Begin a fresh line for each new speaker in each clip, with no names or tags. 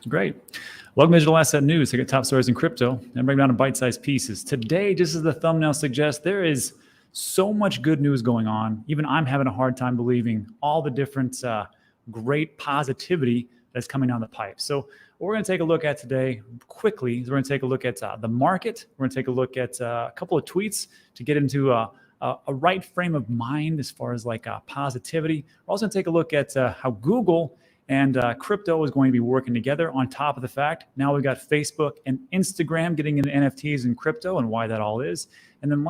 Great. Welcome to Digital Asset News. Take top stories in crypto and break down in bite-sized pieces. Today, just as the thumbnail suggests, there is so much good news going on. Even I'm having a hard time believing all the different great positivity that's coming down the pipe. So what we're going to take a look at today quickly is we're going to take a look at the market. We're going to take a look at a couple of tweets to get into a right frame of mind as far as like positivity. We're also going to take a look at how Google and crypto is going to be working together on top of the fact. Now we've got Facebook and Instagram getting into NFTs and crypto and why that all is. And then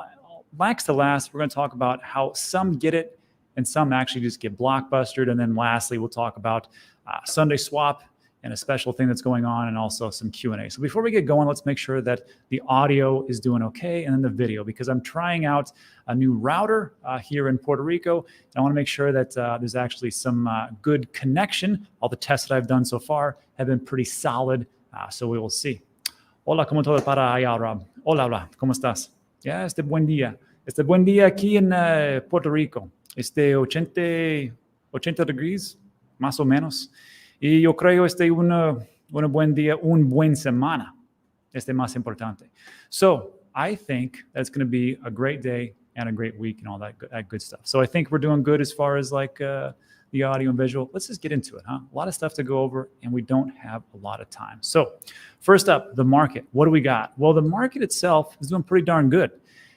last to last, we're going to talk about how some get it and some actually just get blockbustered. And then lastly, we'll talk about Sunday Swap and a special thing that's going on and also some Q&A. So before we get going, let's make sure that the audio is doing okay and then the video, because I'm trying out a new router here in Puerto Rico. And I want to make sure that there's actually some good connection. All the tests that I've done so far have been pretty solid. So we will see. Hola, ¿cómo todo para allá, Rob? Hola, hola, ¿cómo estás? Ya, buen día. Buen día aquí en Puerto Rico. 80 degrees, más o menos. Y yo creo una buen día, un buen semana. Más importante. So I think that's going to be a great day and a great week and all that good stuff. So I think we're doing good as far as like the audio and visual. Let's just get into it, huh? A lot of stuff to go over and we don't have a lot of time. So first up, the market. What do we got? Well, the market itself is doing pretty darn good.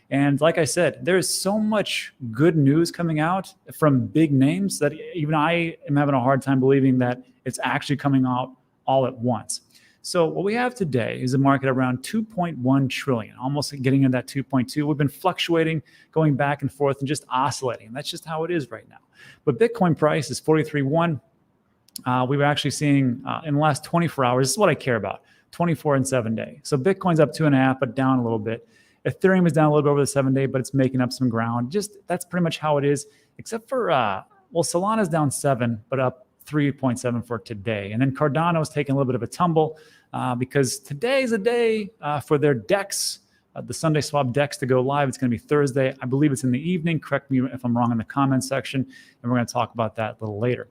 And like I said, there is so much good news coming out from big names that even I am having a hard time believing that it's actually coming out all at once. So what we have today is a market around 2.1 trillion, almost getting into that 2.2. We've been fluctuating, going back and forth and just oscillating. That's just how it is right now. But Bitcoin price is 43.1. We were actually seeing in the last 24 hours, this is what I care about, 24 and 7 day. So Bitcoin's up 2.5, but down a little bit. Ethereum is down a little bit over the 7 day, but it's making up some ground. Just that's pretty much how it is, except for, well, Solana's down 7, but up 3.7 for today. And then Cardano is taking a little bit of a tumble because today is a day for their DEX, the Sunday Swap DEX to go live. It's going to be Thursday. I believe it's in the evening. Correct me if I'm wrong in the comments section. And we're going to talk about that a little later.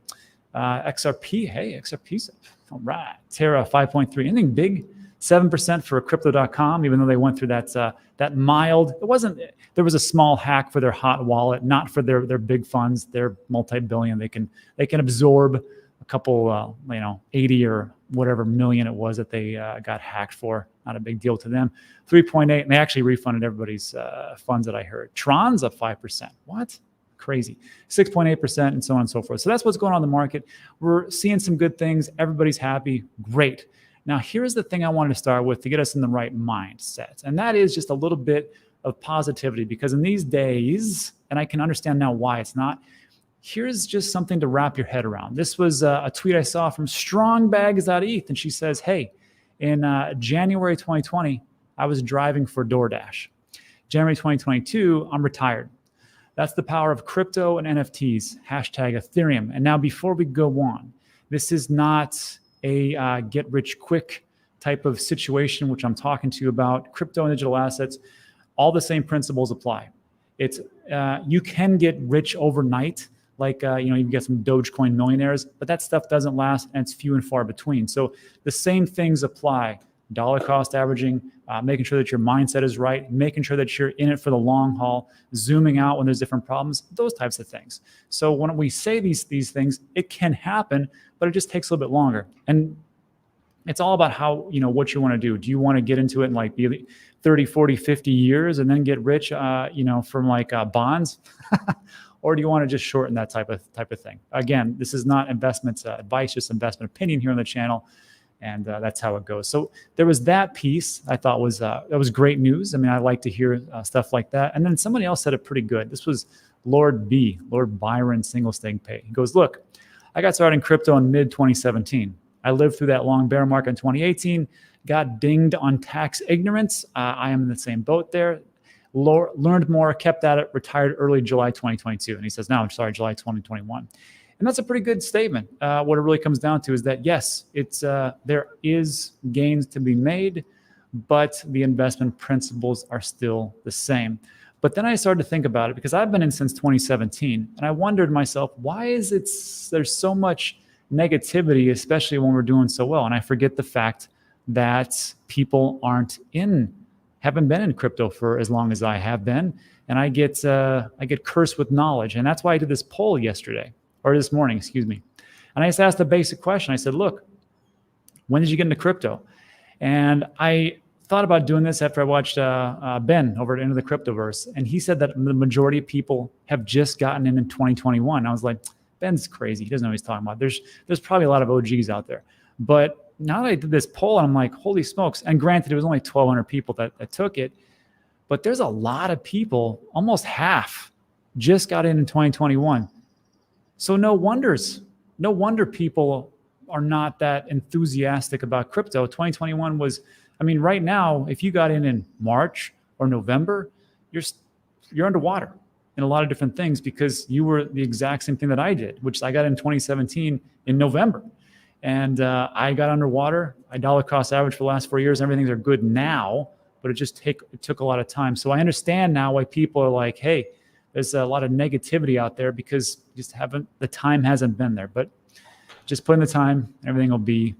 XRP, hey, XRP's up. All right. Terra 5.3. Anything big? 7% for Crypto.com, even though they went through that mild. It wasn't. There was a small hack for their hot wallet, not for their big funds. They're multi-billion. They can absorb a couple, 80 or whatever million it was that they got hacked for. Not a big deal to them. 3.8, and they actually refunded everybody's funds that I heard. Tron's up 5%. What? Crazy. 6.8% and so on and so forth. So that's what's going on in the market. We're seeing some good things. Everybody's happy. Great. Now, here's the thing I wanted to start with to get us in the right mindset. And that is just a little bit of positivity, because in these days, and I can understand now why it's not, here's just something to wrap your head around. This was a tweet I saw from strongbags.eth, and she says, hey, in January 2020, I was driving for DoorDash. January 2022, I'm retired. That's the power of crypto and NFTs, hashtag Ethereum. And now before we go on, this is not a get rich quick type of situation, which I'm talking to you about. Crypto and digital assets, all the same principles apply. It's you can get rich overnight, like you get some Dogecoin millionaires, but that stuff doesn't last and it's few and far between. So the same things apply. Dollar cost averaging, making sure that your mindset is right, making sure that you're in it for the long haul, zooming out when there's different problems, those types of things. So when we say these things, it can happen, but it just takes a little bit longer. And it's all about how, what you want to do. Do you want to get into it in like 30, 40, 50 years and then get rich, from like bonds? Or do you want to just shorten that type of thing? Again, this is not investment advice, just investment opinion here on the channel. And that's how it goes. So there was that piece I thought that was great news. I mean, I like to hear stuff like that. And then somebody else said it pretty good. This was Lord Byron Singlesteg Pay. He goes, look, I got started in crypto in mid-2017. I lived through that long bear market in 2018, got dinged on tax ignorance. I am in the same boat there. Learned more, kept at it, retired early July 2022. And he says, July 2021. And that's a pretty good statement. What it really comes down to is that, yes, there is gains to be made, but the investment principles are still the same. But then I started to think about it because I've been in since 2017, and I wondered myself, why is there's so much negativity, especially when we're doing so well. And I forget the fact that people haven't been in crypto for as long as I have been. And I get cursed with knowledge. And that's why I did this poll this morning, excuse me. And I just asked a basic question. I said, look, when did you get into crypto? And I thought about doing this after I watched Ben over at Into the Cryptoverse. And he said that the majority of people have just gotten in 2021. I was like, Ben's crazy. He doesn't know what he's talking about. There's probably a lot of OGs out there. But now that I did this poll, I'm like, holy smokes. And granted, it was only 1,200 people that took it. But there's a lot of people, almost half, just got in 2021. So no wonder people are not that enthusiastic about crypto. 2021 was, right now, if you got in March or November, you're underwater in a lot of different things because you were the exact same thing that I did, which I got in 2017 in November. And I got underwater. I dollar cost average for the last 4 years. Everything's are good now, but it took a lot of time. So I understand now why people are like, hey, there's a lot of negativity out there because the time hasn't been there. But just put in the time, everything will be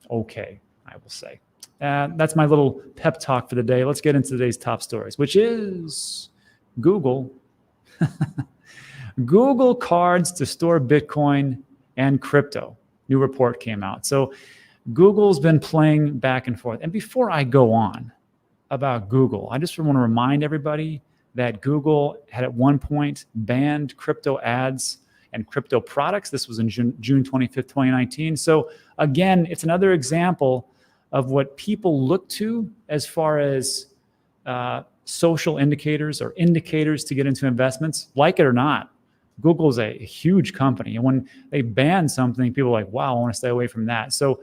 okay, I will say. That's my little pep talk for the day. Let's get into today's top stories, which is Google. Google cards to store Bitcoin and crypto. New report came out. So Google's been playing back and forth. And before I go on about Google, I just want to remind everybody that Google had at one point banned crypto ads and crypto products. This was in June 25th, 2019. So again, it's another example of what people look to as far as social indicators or indicators to get into investments. Like it or not, Google is a huge company. And when they ban something, people are like, wow, I want to stay away from that. So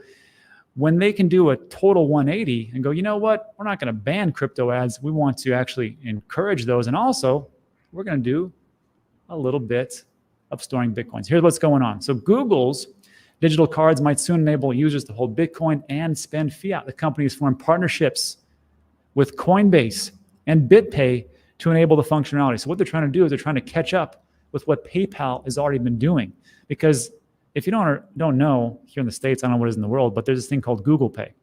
when they can do a total 180 and go, you know what, we're not going to ban crypto ads. We want to actually encourage those. And also, we're going to do a little bit of storing Bitcoins. Here's what's going on. So Google's digital cards might soon enable users to hold Bitcoin and spend fiat. The company has formed partnerships with Coinbase and BitPay to enable the functionality. So what they're trying to do is they're trying to catch up with what PayPal has already been doing. Because if you don't know, here in the States, I don't know what it is in the world, but there's this thing called Google Pay.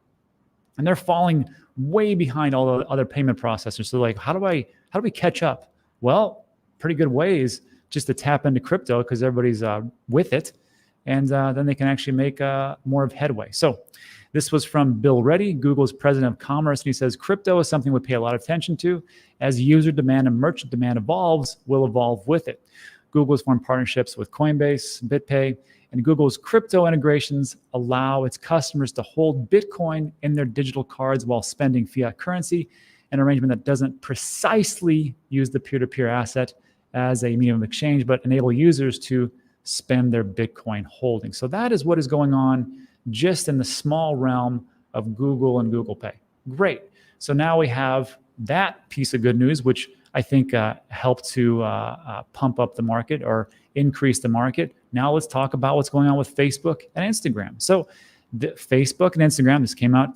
And they're falling way behind all the other payment processors. So like, how do we catch up? Well, pretty good ways just to tap into crypto because everybody's with it. And then they can actually make more of headway. So this was from Bill Reddy, Google's president of commerce. And he says, crypto is something we pay a lot of attention to. As user demand and merchant demand evolves, we'll evolve with it. Google's formed partnerships with Coinbase, BitPay, and Google's crypto integrations allow its customers to hold Bitcoin in their digital cards while spending fiat currency, an arrangement that doesn't precisely use the peer-to-peer asset as a medium of exchange, but enable users to spend their Bitcoin holdings. So that is what is going on just in the small realm of Google and Google Pay. Great. So now we have that piece of good news, which I think helped to pump up the market or increase the market. Now let's talk about what's going on with Facebook and Instagram. So Facebook and Instagram, this came out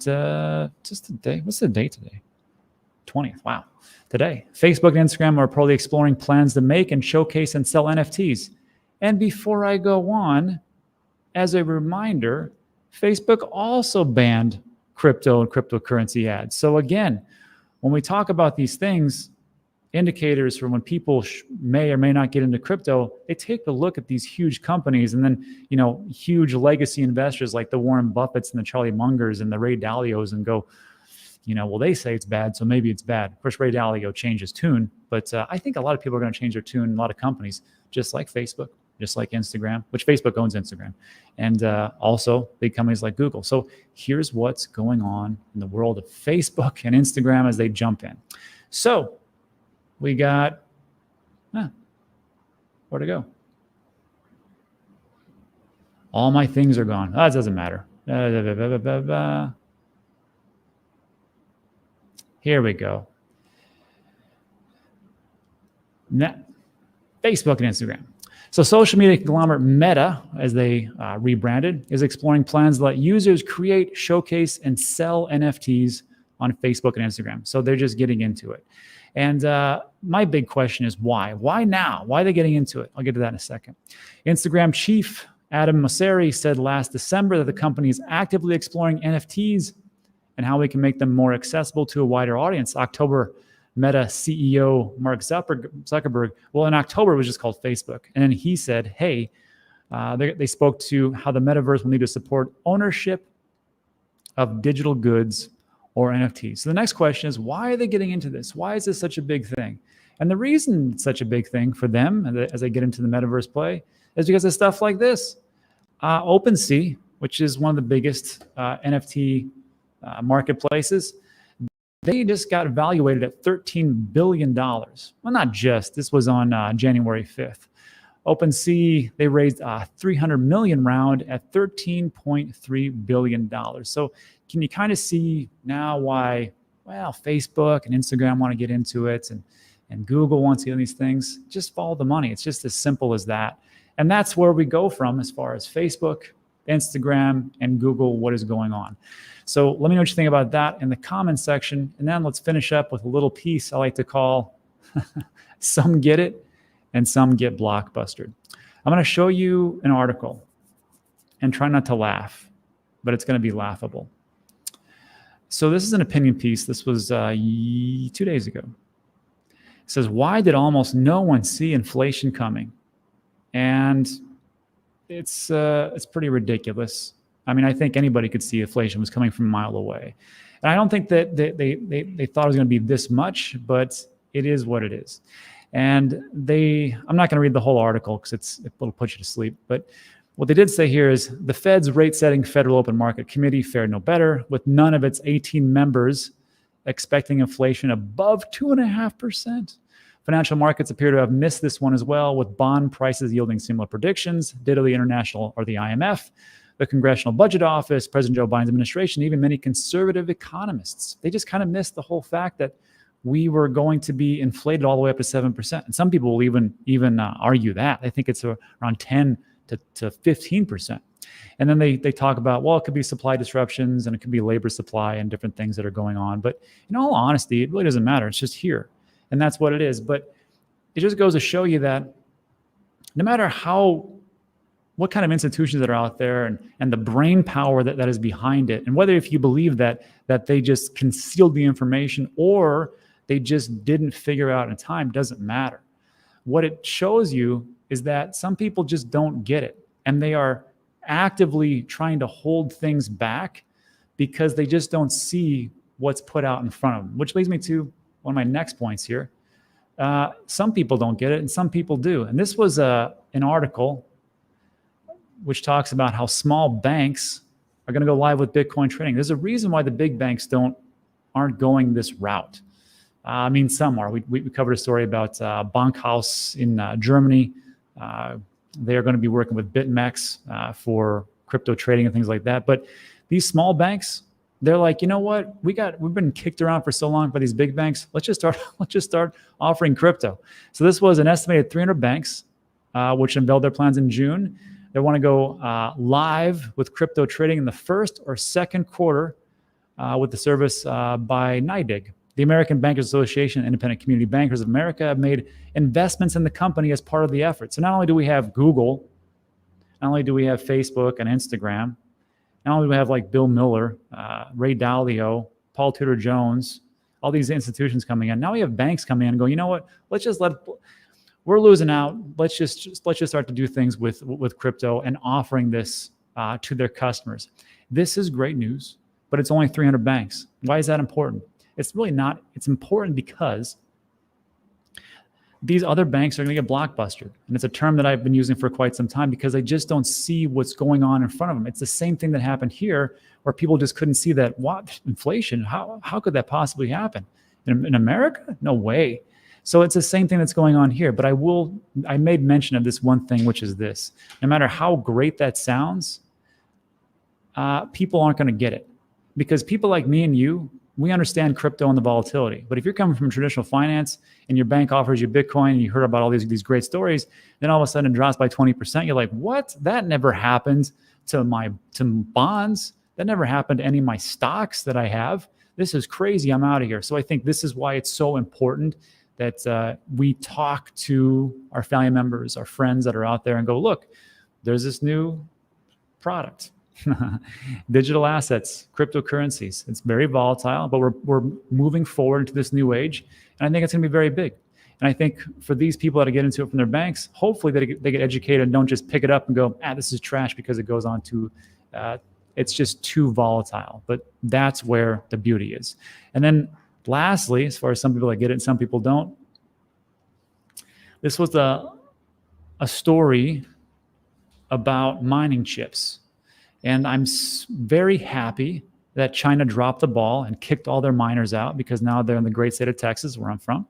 just today. What's the date today? 20th. Wow. Today, Facebook and Instagram are probably exploring plans to make and showcase and sell NFTs. And before I go on, as a reminder, Facebook also banned crypto and cryptocurrency ads. So again, when we talk about these things, indicators for when people may or may not get into crypto, they take a look at these huge companies and then, huge legacy investors like the Warren Buffetts and the Charlie Mungers and the Ray Dalios and go, well, they say it's bad, so maybe it's bad. Of course, Ray Dalio changed his tune, but I think a lot of people are going to change their tune in a lot of companies, just like Facebook, just like Instagram, which Facebook owns Instagram, and also big companies like Google. So here's what's going on in the world of Facebook and Instagram as they jump in. So we got, where'd it go? All my things are gone. That doesn't matter. Here we go. Facebook and Instagram. So social media conglomerate Meta, as they rebranded, is exploring plans to let users create, showcase, and sell NFTs on Facebook and Instagram. So they're just getting into it. And my big question is why? Why now? Why are they getting into it? I'll get to that in a second. Instagram chief Adam Mosseri said last December that the company is actively exploring NFTs and how we can make them more accessible to a wider audience. October, Meta CEO Mark Zuckerberg, well, in October, it was just called Facebook. And then he said, hey, they spoke to how the metaverse will need to support ownership of digital goods or NFTs. So the next question is, why are they getting into this? Why is this such a big thing? And the reason it's such a big thing for them as they get into the metaverse play is because of stuff like this. OpenSea, which is one of the biggest NFT marketplaces, they just got evaluated at $13 billion. Well, not just. This was on January 5th. OpenSea, they raised a $300 million round at $13.3 billion. So can you kind of see now why, well, Facebook and Instagram want to get into it and Google wants to get in these things? Just follow the money. It's just as simple as that. And that's where we go from as far as Facebook, Instagram, and Google, what is going on. So let me know what you think about that in the comments section. And then let's finish up with a little piece I like to call Some Get It and Some Get Blockbustered. I'm going to show you an article and try not to laugh, but it's going to be laughable. So this is an opinion piece. This was 2 days ago. It says, why did almost no one see inflation coming? And it's pretty ridiculous. I mean, I think anybody could see inflation was coming from a mile away. And I don't think that they thought it was going to be this much, but it is what it is. And I'm not going to read the whole article because it'll put you to sleep. But what they did say here is the Fed's rate-setting Federal Open Market Committee fared no better, with none of its 18 members expecting inflation above 2.5%. Financial markets appear to have missed this one as well, with bond prices yielding similar predictions. Ditto the international or the IMF, the Congressional Budget Office, President Joe Biden's administration, even many conservative economists. They just kind of missed the whole fact that we were going to be inflated all the way up to 7%. And some people will even argue that. They think it's around 10 to 15%. And then they talk about, well, it could be supply disruptions and it could be labor supply and different things that are going on. But in all honesty, it really doesn't matter. It's just here. And that's what it is. But it just goes to show you that no matter what kind of institutions that are out there and the brain power that is behind it, and whether if you believe that they just concealed the information or they just didn't figure out in time, doesn't matter. What it shows you is that some people just don't get it. And they are actively trying to hold things back because they just don't see what's put out in front of them, which leads me to one of my next points here. Some people don't get it and some people do. And this was an article which talks about how small banks are going to go live with Bitcoin trading. There's a reason why the big banks aren't going this route. I mean, some are. We covered a story about Bankhaus in Germany. They're going to be working with BitMEX for crypto trading and things like that. But these small banks, they're like, you know what? We've been kicked around for so long by these big banks. Let's just start offering crypto. So this was an estimated 300 banks, which unveiled their plans in June. They want to go live with crypto trading in the first or second quarter with the service by NYDIG. The American Bankers Association and Independent Community Bankers of America have made investments in the company as part of the effort. So not only do we have Google, not only do we have Facebook and Instagram, not only do we have like Bill Miller, Ray Dalio, Paul Tudor Jones, all these institutions coming in. Now we have banks coming in and go, you know what? We're losing out. Let's just start to do things with crypto and offering this to their customers. This is great news, but it's only 300 banks. Why is that important? It's really not. It's important because these other banks are going to get blockbustered. And it's a term that I've been using for quite some time because they just don't see what's going on in front of them. It's the same thing that happened here where people just couldn't see that. What? Inflation? How could that possibly happen? In America? No way. So it's the same thing that's going on here. But I made mention of this one thing, which is this. No matter how great that sounds, people aren't going to get it. Because people like me and you, we understand crypto and the volatility. But if you're coming from traditional finance and your bank offers you Bitcoin and you heard about all these great stories, then all of a sudden it drops by 20%. You're like, what? That never happened to bonds. That never happened to any of my stocks that I have. This is crazy. I'm out of here. So I think this is why it's so important that we talk to our family members, our friends that are out there and go, look, there's this new product, digital assets, cryptocurrencies. It's very volatile, but we're moving forward into this new age, and I think it's going to be very big. And I think for these people that get into it from their banks, hopefully they get educated and don't just pick it up and go, this is trash because it goes on to, it's just too volatile. But that's where the beauty is. And then lastly, as far as some people that get it and some people don't, this was a story about mining chips. And I'm very happy that China dropped the ball and kicked all their miners out, because now they're in the great state of Texas, where I'm from.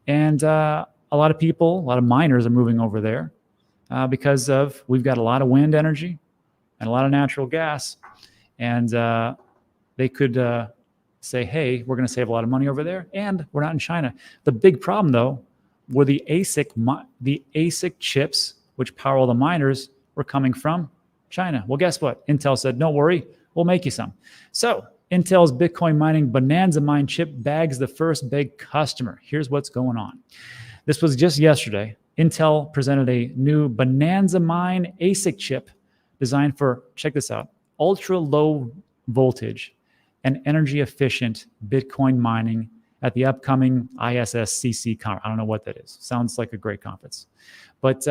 And a lot of people, a lot of miners are moving over there because we've got a lot of wind energy and a lot of natural gas. And they could say, hey, we're going to save a lot of money over there, and we're not in China. The big problem, though, were the ASIC chips, which power all the miners, were coming from China. Well, guess what? Intel said, don't worry, we'll make you some. So Intel's Bitcoin mining Bonanza Mine chip bags the first big customer. Here's what's going on. This was just yesterday. Intel presented a new Bonanza Mine ASIC chip designed for, check this out, ultra low voltage and energy efficient Bitcoin mining at the upcoming ISSCC conference. I don't know what that is. Sounds like a great conference. But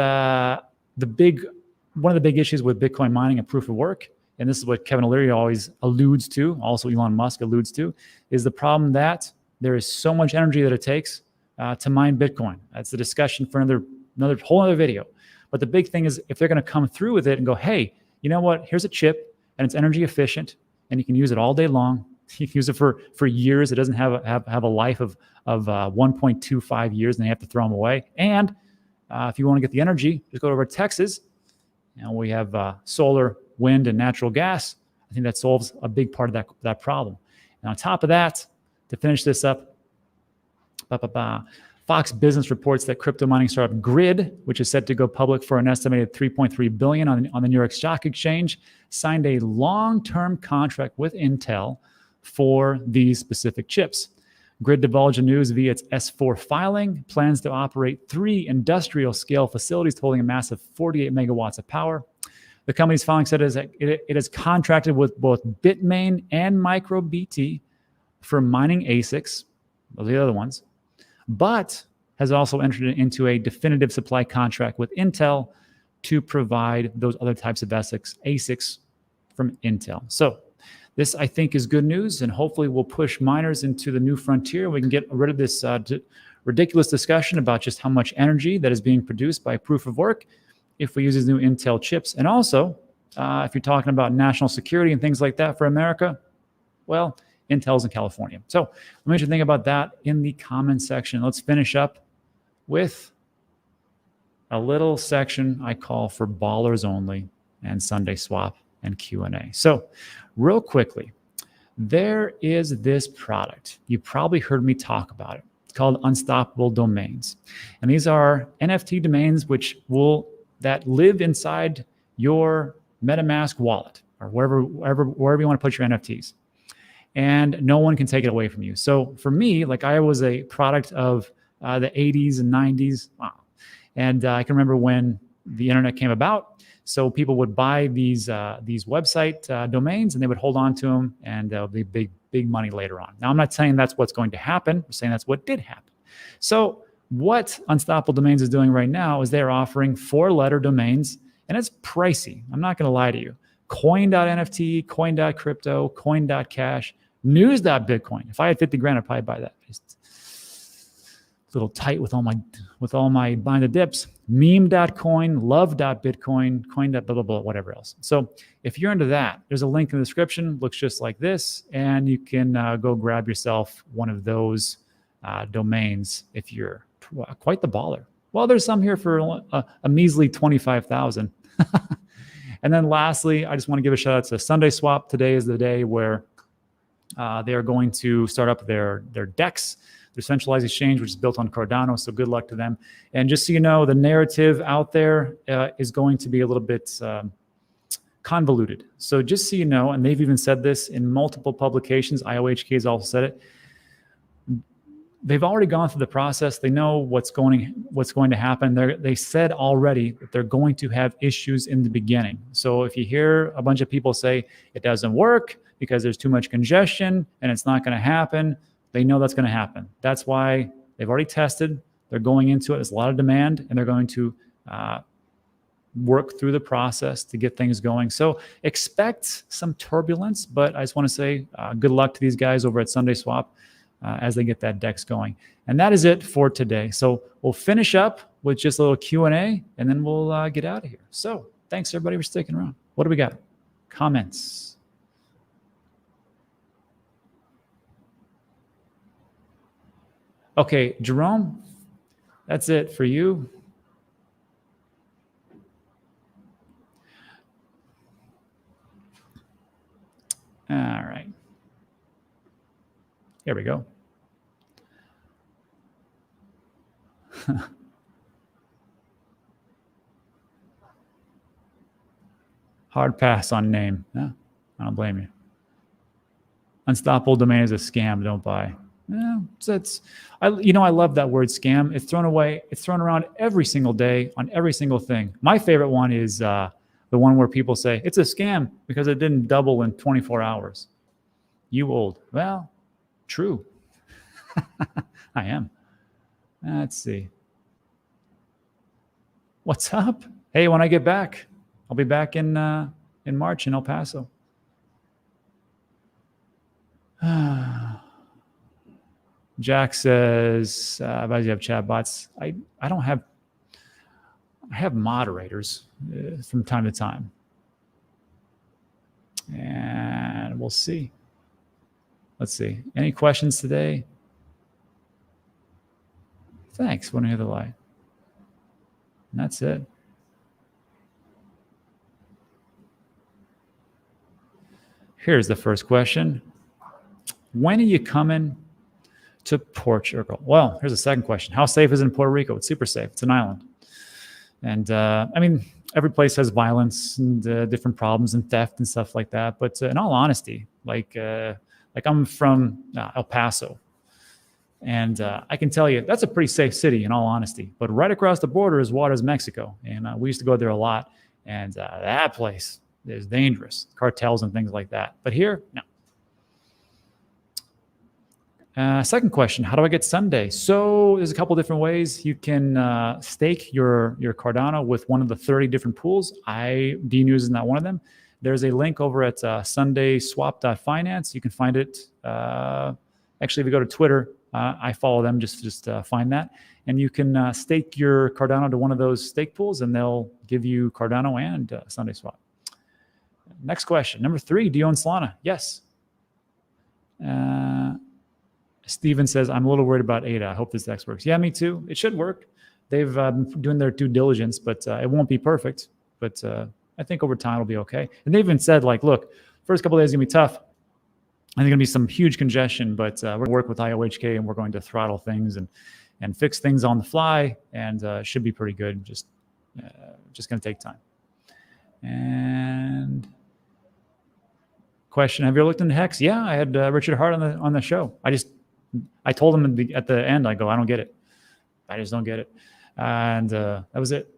one of the big issues with Bitcoin mining and proof of work, and this is what Kevin O'Leary always alludes to, also Elon Musk alludes to, is the problem that there is so much energy that it takes to mine Bitcoin. That's the discussion for another whole other video. But the big thing is, if they're going to come through with it and go, hey, you know what? Here's a chip, and it's energy efficient, and you can use it all day long. You can use it for years. It doesn't have a life of 1.25 years, and they have to throw them away. And if you want to get the energy, just go over to Texas. And we have solar, wind, and natural gas. I think that solves a big part of that problem. And on top of that, to finish this up, Fox Business reports that crypto mining startup Grid, which is set to go public for an estimated $3.3 billion on the New York Stock Exchange, signed a long-term contract with Intel for these specific chips. Grid divulged the news via its S-4 filing, plans to operate 3 industrial-scale facilities totaling a massive 48 megawatts of power. The company's filing said it has contracted with both Bitmain and MicroBT for mining ASICs, those are the other ones, but has also entered into a definitive supply contract with Intel to provide those other types of ASICs from Intel. So this, I think, is good news, and hopefully will push miners into the new frontier. We can get rid of this ridiculous discussion about just how much energy that is being produced by proof of work if we use these new Intel chips. And also, if you're talking about national security and things like that for America, well, Intel's in California. So let me just think about that in the comment section. Let's finish up with a little section I call for ballers only and Sunday swap and Q&A. So real quickly, there is this product. You probably heard me talk about it. It's called Unstoppable Domains. And these are NFT domains that live inside your MetaMask wallet or wherever you want to put your NFTs. And no one can take it away from you. So for me, like, I was a product of the 80s and 90s. Wow. And I can remember when the internet came about. So people would buy these website domains, and they would hold on to them, and there'll be big money later on. Now, I'm not saying that's what's going to happen. I'm saying that's what did happen. So what Unstoppable Domains is doing right now is they're offering 4-letter domains, and it's pricey. I'm not going to lie to you. Coin.nft, coin.crypto, coin.cash, news.bitcoin. If I had 50 grand, I'd probably buy that. Just a little tight with all my buying the dips. Meme.coin, love.bitcoin, coin. Blah, blah, blah, whatever else. So if you're into that, there's a link in the description. Looks just like this. And you can go grab yourself one of those domains if you're quite the baller. Well, there's some here for a measly 25,000. And then lastly, I just want to give a shout out to Sunday Swap. Today is the day where they are going to start up their DEX, their centralized exchange, which is built on Cardano. So good luck to them. And just so you know, the narrative out there is going to be a little bit convoluted. So just so you know, and they've even said this in multiple publications, IOHK has also said it, they've already gone through the process. They know what's going to happen. They said already that they're going to have issues in the beginning. So if you hear a bunch of people say it doesn't work because there's too much congestion and it's not going to happen, they know that's going to happen. That's why they've already tested. They're going into it. There's a lot of demand, and they're going to work through the process to get things going. So expect some turbulence, but I just want to say good luck to these guys over at Sunday Swap as they get that DEX going. And that is it for today. So we'll finish up with just a little Q&A, and then we'll get out of here. So thanks, everybody, for sticking around. What do we got? Comments? Okay, Jerome, that's it for you. All right. Here we go. Hard pass on name. Yeah, I don't blame you. Unstoppable domain is a scam. Don't buy. Yeah, I love that word scam. It's thrown away. It's thrown around every single day on every single thing. My favorite one is the one where people say it's a scam because it didn't double in 24 hours. You old. Well, true. I am. Let's see. What's up? Hey, when I get back, I'll be back in March in El Paso. Jack says, "Why do you have chat bots?" I don't have. I have moderators from time to time, and we'll see. Let's see. Any questions today? Thanks. Want to hear the light? And that's it. Here's the first question. When are you coming to Portugal? Well, here's the second question. How safe is it in Puerto Rico? It's super safe. It's an island. And I mean, every place has violence and different problems and theft and stuff like that. But in all honesty, like I'm from El Paso. And I can tell you, that's a pretty safe city in all honesty. But right across the border is Juarez, Mexico. And we used to go there a lot. And that place is dangerous. Cartels and things like that. But here, no. Second question, how do I get Sunday? So there's a couple different ways. You can stake your Cardano with one of the 30 different pools. DNews is not one of them. There's a link over at sundayswap.finance. You can find it. Actually, if you go to Twitter, I follow them. Just find that. And you can stake your Cardano to one of those stake pools, and they'll give you Cardano and Sunday Swap. Next question, number 3, do you own Solana? Yes. Steven says, I'm a little worried about ADA. I hope this DEX works. Yeah, me too. It should work. They've been doing their due diligence, but it won't be perfect. But I think over time it'll be okay. And they even said, like, look, first couple of days is going to be tough. I think going to be some huge congestion, but we're going to work with IOHK and we're going to throttle things and fix things on the fly, and should be pretty good. Just going to take time. And question, have you ever looked into Hex? Yeah, I had Richard Hart on the show. I told him at the end, I go, I don't get it. I just don't get it. And that was it.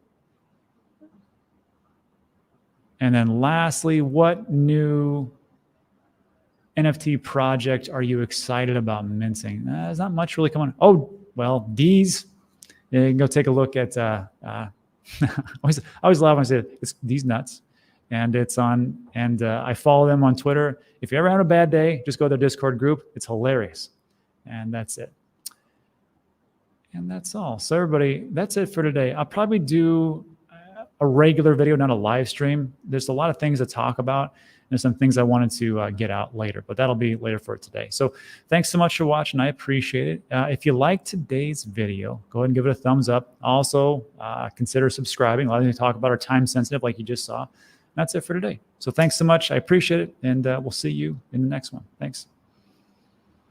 And then lastly, what new NFT project are you excited about minting? There's not much really coming on. Oh, well, D's. You can go take a look at, I always laugh when I say it. It's D's Nuts. And it's on, and I follow them on Twitter. If you ever have a bad day, just go to their Discord group. It's hilarious. And that's it. And that's all. So everybody, that's it for today. I'll probably do a regular video, not a live stream. There's a lot of things to talk about. There's some things I wanted to get out later, but that'll be later for today. So thanks so much for watching. I appreciate it. If you liked today's video, go ahead and give it a thumbs up. Also, consider subscribing. A lot of things to talk about are time sensitive, like you just saw. That's it for today. So thanks so much. I appreciate it. And we'll see you in the next one. Thanks.